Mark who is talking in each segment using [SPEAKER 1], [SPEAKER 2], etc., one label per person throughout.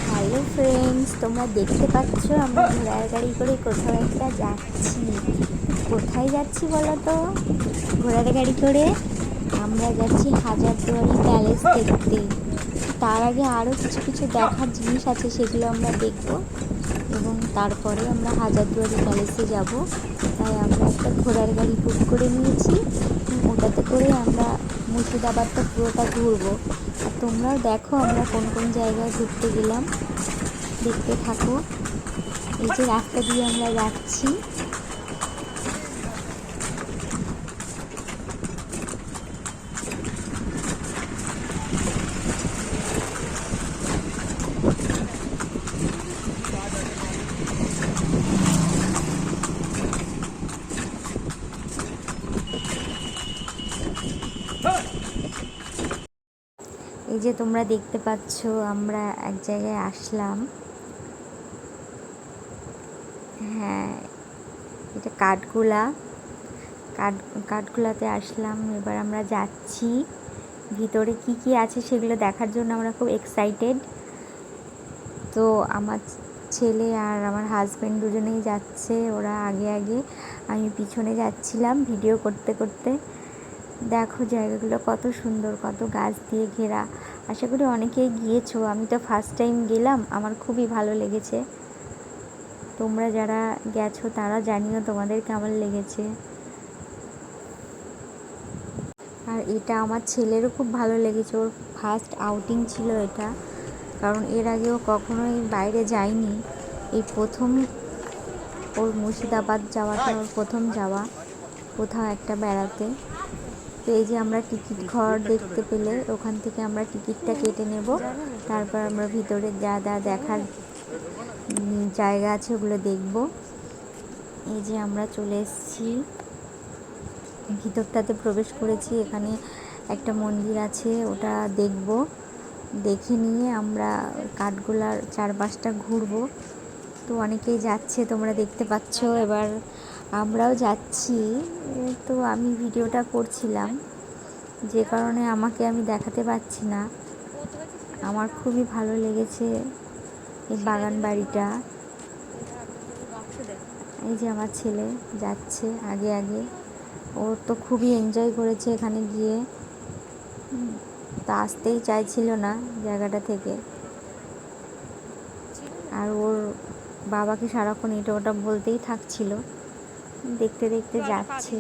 [SPEAKER 1] Hello friends, তোমরা দেখতে পাচ্ছ আমরা ঘোড়ার গাড়ি করে কোথাও একটা যাচ্ছি। কোথায় যাচ্ছি বলো তো? ঘোড়ার গাড়ি করে আমরা যাচ্ছি হাজারদুয়ারি প্যালেস দেখতে। তার আগে আরও কিছু কিছু দেখার জিনিস আছে, সেগুলো আমরা দেখব এবং তারপরে আমরা হাজারদুয়ারি প্যালেসে যাব। তাই আমরা একটা ঘোড়ার গাড়ি বুক করে নিয়েছি, ওটাতে করে আমরা মুর্শিদাবাদটা পুরোটা ঘুরবো। আর তোমরাও দেখো আমরা কোন কোন জায়গায় ঘুরতে গেলাম, দেখতে থাকো। এই যে রাস্তা দিয়ে আমরা যাচ্ছি, এই যে তোমরা দেখতে পাচ্ছ আমরা এক জায়গায় আসলাম। হ্যাঁ, এটা কাঠগোলাতে আসলাম। এবার আমরা যাচ্ছি, ভিতরে কি কি আছে সেগুলো দেখার জন্য আমরা খুব এক্সাইটেড। তো আমার ছেলে আর আমার হাজব্যান্ড দুজনেই যাচ্ছে, ওরা আগে আগে, আমি পিছনে যাচ্ছিলাম ভিডিও করতে করতে। দেখো জায়গাগুলো কত সুন্দর, কত গাছ দিয়ে ঘেরা। আশা করি অনেকেই গিয়েছো, আমি তো ফার্স্ট টাইম গেলাম, আমার খুবই ভালো লেগেছে। তোমরা যারা গেছো তারা জানিও তোমাদের কেমন লেগেছে। আর এটা আমার ছেলেরও খুব ভালো লেগেছে, ওর ফার্স্ট আউটিং ছিল এটা, কারণ এর আগেও কখনোই বাইরে যায়নি, এই প্রথম ওর মুর্শিদাবাদ যাওয়াটা ওর প্রথম যাওয়া কোথাও একটা বেড়াতে। তো এই যে আমরা টিকিট ঘর দেখতে পেলে ওখান থেকে আমরা টিকিটটা কেটে নেব, তারপর আমরা ভিতরে যা যা দেখার জায়গা আছে ওগুলো দেখব। এই যে আমরা চলে এসেছি, ভিতরটাতে প্রবেশ করেছি। এখানে একটা মন্দির আছে, ওটা দেখব, দেখে নিয়ে আমরা কাঠগোলার চারপাশটা ঘুরবো। তো অনেকেই যাচ্ছে, তোমরা দেখতে পাচ্ছ, এবার আমরাও যাচ্ছি। তো আমি ভিডিওটা করছিলাম, যে কারণে আমাকে আমি দেখাতে পারছি না। আমার খুবই ভালো লেগেছে এই বাগান বাড়িটা। এই যে আমার ছেলে যাচ্ছে আগে আগে, ও তো খুবই এনজয় করেছে এখানে গিয়ে, তা আসতেই চাইছিল না জায়গাটা থেকে। আর ওর বাবাকে সারাক্ষণ এটা ওটা বলতেই থাকছিল, দেখতে দেখতে যাচ্ছে।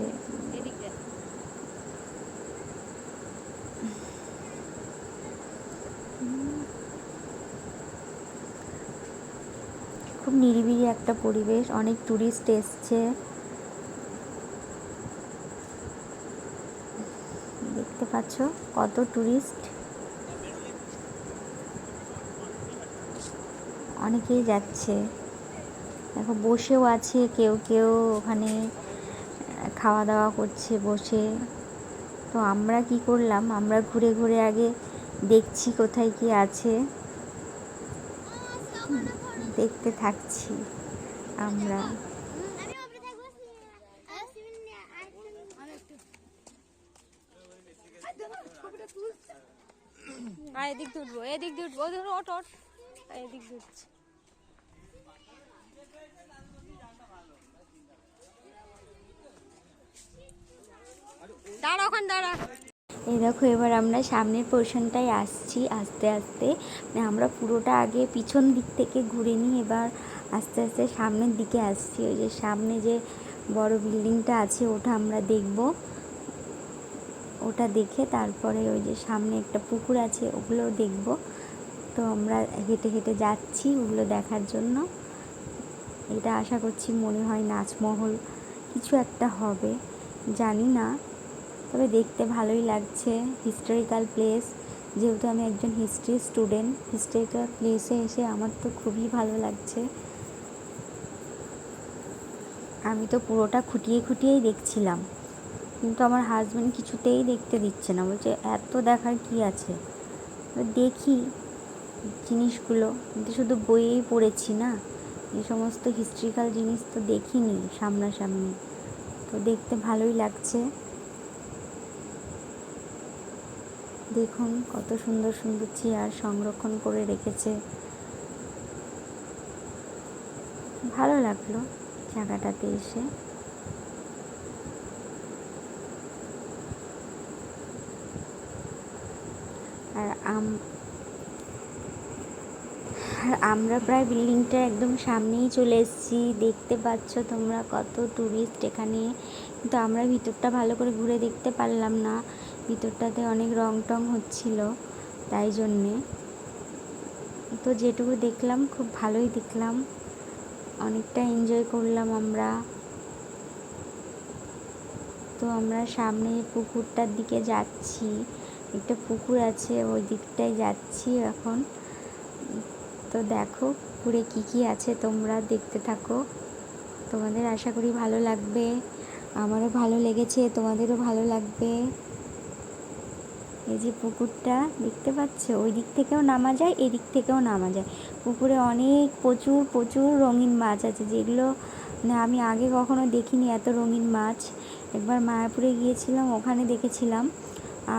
[SPEAKER 1] খুব নিরিবিলি একটা পরিবেশ, অনেক টুরিস্ট এসছে, দেখতে পাচ্ছ কত টুরিস্ট, অনেকেই যাচ্ছে। দেখো বসেও আছে, কেউ কেউ ওখানে খাওয়া দাওয়া করছে বসে। তো আমরা কি করলাম, আমরা ঘুরে ঘুরে আগে দেখছি কোথায় কি আছে, দেখতে থাকছি আমরা।
[SPEAKER 2] এদিক দিয়ে উঠবো, এদিক দিয়ে উঠবো, ওঠ ওঠ, এদিক দিয়ে উঠছি। দাঁড়া, ওখানে দাঁড়া।
[SPEAKER 1] এই দেখো এবার আমরা সামনের পোর্শনটায় আসছি আস্তে আস্তে, মানে আমরা পুরোটা আগে পিছন দিক থেকে ঘুরে নিই, এবার আস্তে আস্তে সামনের দিকে আসছি। ওই যে সামনে যে বড় বিল্ডিংটা আছে ওটা আমরা দেখব, ওটা দেখে তারপরে ওই যে সামনে একটা পুকুর আছে ওগুলোও দেখব। তো আমরা হেঁটে হেঁটে যাচ্ছি ওগুলো দেখার জন্য। এটা আশা করছি মনে হয় নাচমহল কিছু একটা হবে, জানি না, তবে দেখতে ভালোই লাগছে। হিস্টোরিক্যাল প্লেস, যেহেতু আমি একজন হিস্ট্রি স্টুডেন্ট, হিস্টোরিক্যাল প্লেসে এসে আমার তো খুবই ভালো লাগছে। আমি তো পুরোটা খুঁটিয়ে খুঁটিয়েই দেখছিলাম, কিন্তু আমার হাজব্যান্ড কিছুতেই দেখতে দিচ্ছে না, বলছে এত দেখার কি আছে। দেখি জিনিসগুলো, কিন্তু শুধু বইয়েই পড়েছি না, এই সমস্ত হিস্ট্রিক্যাল জিনিস তো দেখিনি সামনাসামনি, তো দেখতে ভালোই লাগছে। দেখুন কত সুন্দর সুন্দর চেয়ার সংরক্ষণ করে রেখেছে। ভালো লাগলো জায়গাটাতে এসে। আর আমরা প্রায় বিল্ডিংটা একদম সামনেই চলে এসেছি। দেখতে পাচ্ছ তোমরা কত টুরিস্ট এখানে, কিন্তু আমরা ভিতরটা ভালো করে ঘুরে দেখতে পারলাম না। ভিতরটাতে অনেক রং টং হচ্ছিল, তাই জন্যে। তো যেটুকু দেখলাম খুব ভালোই দেখলাম, অনেকটা এনজয় করলাম আমরা। তো আমরা সামনে পুকুরটার দিকে যাচ্ছি, একটা পুকুর আছে ওই দিকটায় যাচ্ছি এখন। তো দেখো পুকুরে কি আছে, তোমরা দেখতে থাকো। তোমাদের আশা করি ভালো লাগবে, আমারও ভালো লেগেছে, তোমাদেরও ভালো লাগবে। এই যে পুকুরটা দেখতে পাচ্ছ, ওই দিক থেকেও নামা যায়, এদিক থেকেও নামা যায়। পুকুরে অনেক প্রচুর প্রচুর রঙিন মাছ আছে, যেগুলো আমি আগে কখনো দেখিনি এত রঙিন মাছ। একবার মায়াপুরে গিয়েছিলাম, ওখানে দেখেছিলাম,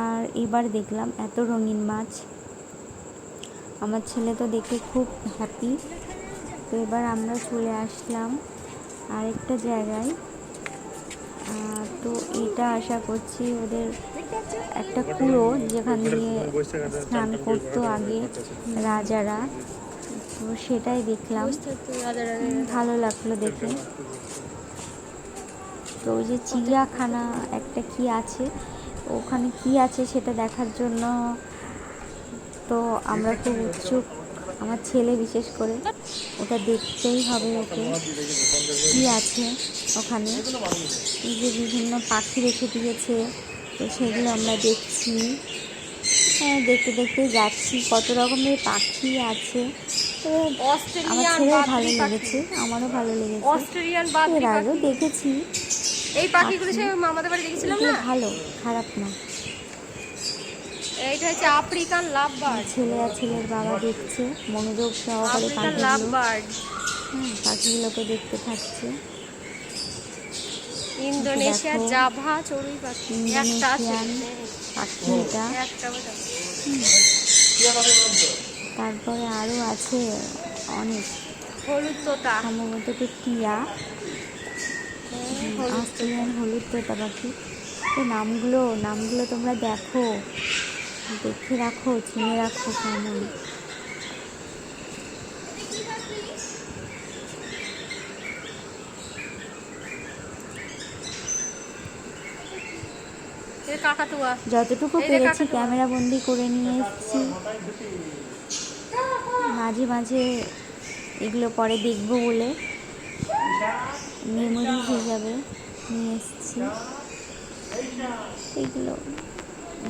[SPEAKER 1] আর এবার দেখলাম এত রঙিন মাছ। আমার ছেলে তো দেখে খুব হ্যাপি। তো এবার আমরা চলে আসলাম আরেকটা জায়গায়। তো এটা আশা করছি ওদের একটা কুয়ো, যেখান দিয়ে স্নান করতো আগে রাজারা। তো সেটাই দেখলাম, ভালো লাগলো দেখে। তো ওই যে চিড়িয়াখানা একটা কি আছে, ওখানে কি আছে সেটা দেখার জন্য তো আমরা খুব উৎসুক, আমার ছেলে বিশেষ করে। ওটা দেখতেই হবে ওকে, কি আছে ওখানে। এই যে বিভিন্ন পাখি রেখে দিয়েছে, তো সেগুলো আমরা দেখছি। দেখতে দেখতে যাচ্ছি, কত রকমের পাখি আছে। আমার ছেলের ভালো লেগেছে, আমারও ভালো লেগেছে।
[SPEAKER 2] অস্ট্রেলিয়ান
[SPEAKER 1] এর আগেও দেখেছি
[SPEAKER 2] এই পাখিগুলো, সে আমাদের বাড়ি দেখেছিলাম না,
[SPEAKER 1] ভালো, খারাপ না।
[SPEAKER 2] এইটা হচ্ছে আফ্রিকান লাভ বার্ড।
[SPEAKER 1] ছেলে আর ছেলের বাবা দেখছে মনোযোগ সহকারে পাখিগুলোকে দেখতে থাকছে।
[SPEAKER 2] ইন্দোনেশিয়ার জাভা চড়ুই পাখি একটা আছে,
[SPEAKER 1] পাখি এটা। তারপরে আরও আছে অনেক,
[SPEAKER 2] হলুদ তোতা,
[SPEAKER 1] সম্ভবত একটু টিয়া, অস্ট্রেলিয়ান হলুদ তোতা পাখি। এই নামগুলো তোমরা দেখো, দেখে রাখো, চিনে রাখো কেমন। যতটুকু পেরেছি ক্যামেরা বন্দি করে নিয়ে এসেছি। মাঝে মাঝে এগুলো পরে দেখবো বলে মেমোরি হিসাবে নিয়ে এসেছি। এগুলো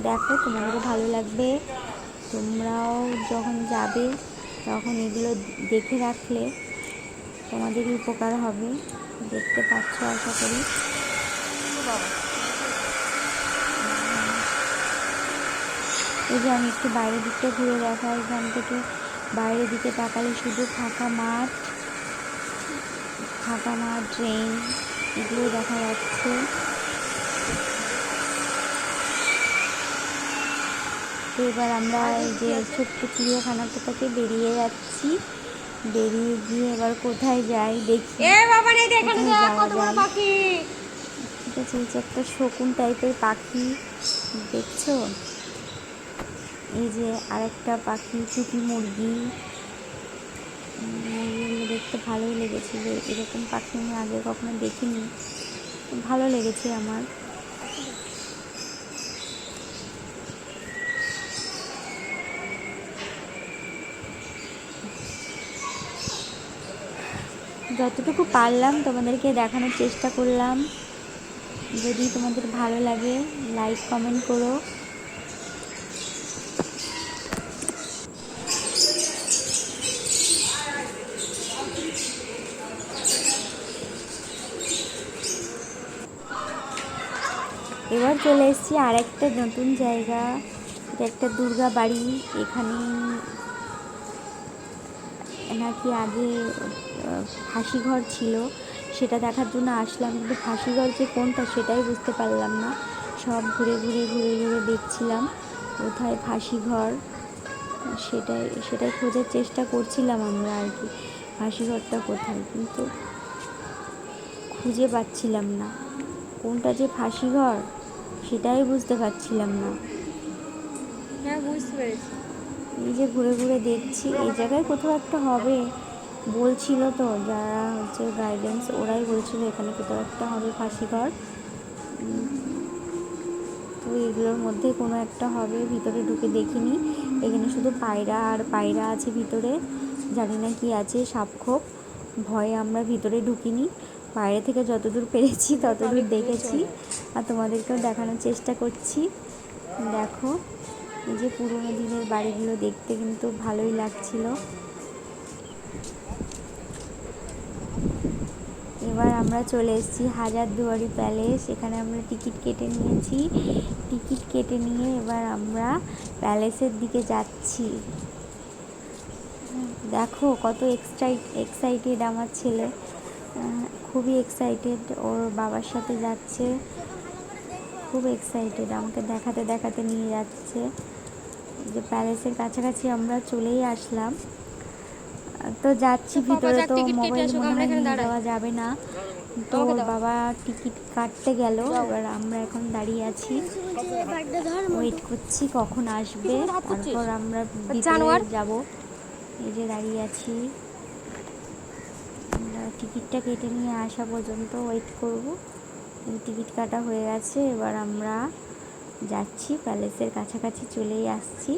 [SPEAKER 1] দেখো, তোমাদেরও ভালো লাগবে। তোমরাও যখন যাবে তখন এগুলো দেখে রাখলে তোমাদেরই উপকার হবে। দেখতে পাচ্ছ আশা করি। এই যে আমি একটু বাইরের দিকটা ঘুরে দেখাই, এখান থেকে বাইরের দিকে তাকালে শুধু ফাঁকা মাঠ, ট্রেন, এগুলো দেখা যাচ্ছে। তো এবার আমরা এই যে ছোট্ট চিড়িয়াখানাটা থেকে বেরিয়ে যাচ্ছি। বেরিয়ে গিয়ে এবার কোথায় যাই দেখি। ঠিক আছে, এই যে একটা শকুন টাইপের পাখি দেখছো, এই যে আরেকটা পাখি চুপি মুরগিগুলো দেখতে ভালোই লেগেছে। যে এরকম পাখি আমি আগে কখনো দেখিনি, ভালো লেগেছে আমার। যতটুকু পারলাম তোমাদেরকে দেখানোর চেষ্টা করলাম। যদি তোমাদের ভালো লাগে লাইক কমেন্ট করো। এবার চলে এসেছি আর একটা নতুন জায়গা, এটা একটা দুর্গা বাড়ি। এখানে নাকি আগে ফাঁসিঘর ছিল, সেটা দেখার জন্য আসলাম, কিন্তু ফাঁসিঘর যে কোনটা সেটাই বুঝতে পারলাম না। সব ঘুরে দেখছিলাম। তো কোথায় ফাঁসি ঘর, সেটাই সেটাই খোঁজার চেষ্টা করছিলাম আমরা আর কি, ফাঁসি ঘরটা কোথায়, কিন্তু খুঁজে পাচ্ছিলাম না কোনটা যে ফাঁসি ঘর সেটাই বুঝতে পারছিলাম না।
[SPEAKER 2] হ্যাঁ বুঝতে পেরেছি।
[SPEAKER 1] এই যে ঘুরে ঘুরে দেখছি এই জায়গায় কোথাও একটা হবে বলছিল, তো যারা হচ্ছে গাইডেন্স ওরাই বলছিল এখানে কোথাও একটা হবে ফাঁসি ঘর। তো এগুলোর মধ্যে কোনো একটা হবে, ভিতরে ঢুকে দেখিনি। এখানে শুধু পায়রা আর পায়রা আছে ভিতরে, জানি না কি আছে, সাপখোপ, ভয়ে আমরা ভিতরে ঢুকিনি, বাইরে থেকে যতদূর পেরেছি ততদূর দেখেছি আর তোমাদেরকেও দেখানোর চেষ্টা করছি। দেখো এই যে পুরোনো দিনের বাড়িগুলো দেখতে কিন্তু ভালোই লাগছিল। এবার আমরা চলে এসেছি হাজারদুয়ারি প্যালেস, এখানে আমরা টিকিট কেটে নিয়েছি। টিকিট কেটে নিয়ে এবার আমরা প্যালেসের দিকে যাচ্ছি। দেখো কত এক্সাইটেড আমার ছেলে, খুবই এক্সাইটেড, ওর বাবার সাথে যাচ্ছে, খুব এক্সাইটেড, আমাকে দেখাতে দেখাতে নিয়ে যাচ্ছে। যে প্যালেসের কাছাকাছি আমরা চলেই আসলাম, তো যাচ্ছি ভিতরে, তো মোবাইল মনে হয় নিয়ে যাওয়া যাবে না, তো ওর বাবা টিকিট কাটতে গেল, এবার আমরা এখন দাঁড়িয়ে আছি, ওয়েট করছি কখন আসবে, তারপর আমরা ভিতরে যাব। এই যে দাঁড়িয়ে আছি, আমরা টিকিটটা কেটে নিয়ে আসা পর্যন্ত ওয়েট করব। টিকিট কাটা হয়ে গেছে, এবার আমরা যাচ্ছি, প্যালেসের কাছাকাছি চলেই আসছি।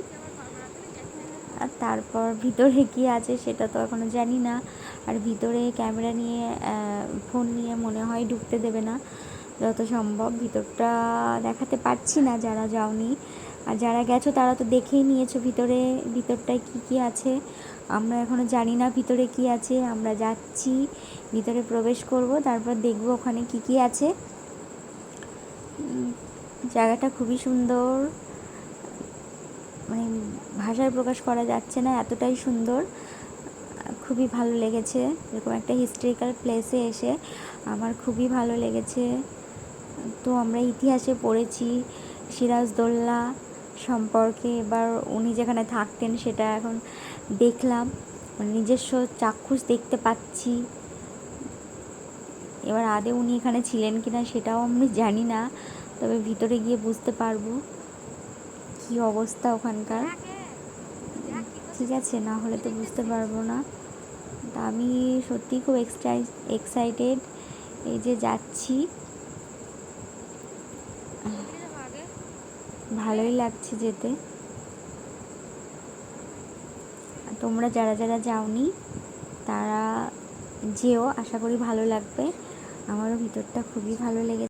[SPEAKER 1] আর তারপর ভিতরে কী আছে সেটা তো এখনও জানি না, আর ভিতরে ক্যামেরা নিয়ে ফোন নিয়ে মনে হয় ঢুকতে দেবে না, যত সম্ভব ভিতরটা দেখাতে পারছি না যারা যাওনি, আর যারা গেছো তারা তো দেখেই নিয়েছো ভিতরটায় কী কী আছে। আমরা এখনও জানি না ভিতরে কী আছে, আমরা যাচ্ছি, ভিতরে প্রবেশ করব, তারপর দেখব ওখানে কী কী আছে। জায়গাটা খুবই সুন্দর, মানে ভাষায় প্রকাশ করা যাচ্ছে না, এতটাই সুন্দর, খুবই ভালো লেগেছে। এরকম একটা হিস্ট্রিক্যাল প্লেসে এসে আমার খুবই ভালো লেগেছে। তো আমরা ইতিহাসে পড়েছি সিরাজদৌল্লা সম্পর্কে, এবার উনি যেখানে থাকতেন সেটা এখন দেখলাম, মানে নিজস্ব চাক্ষুষ দেখতে পাচ্ছি। এবার আদৌ উনি এখানে ছিলেন কিনা সেটাও আমি জানি না, তবে ভিতরে গিয়ে বুঝতে পারবো কী অবস্থা ওখানকার, ঠিক আছে, না হলে তো বুঝতে পারবো না। তা আমি সত্যিই খুব এক্সাইটেড, এই যে যাচ্ছি, ভালোই লাগছে যেতে। তোমরা যারা যারা যাওনি তারা যেও, আশা করি ভালো লাগবে, আমারও ভিতরটা খুবই ভালো লেগেছে।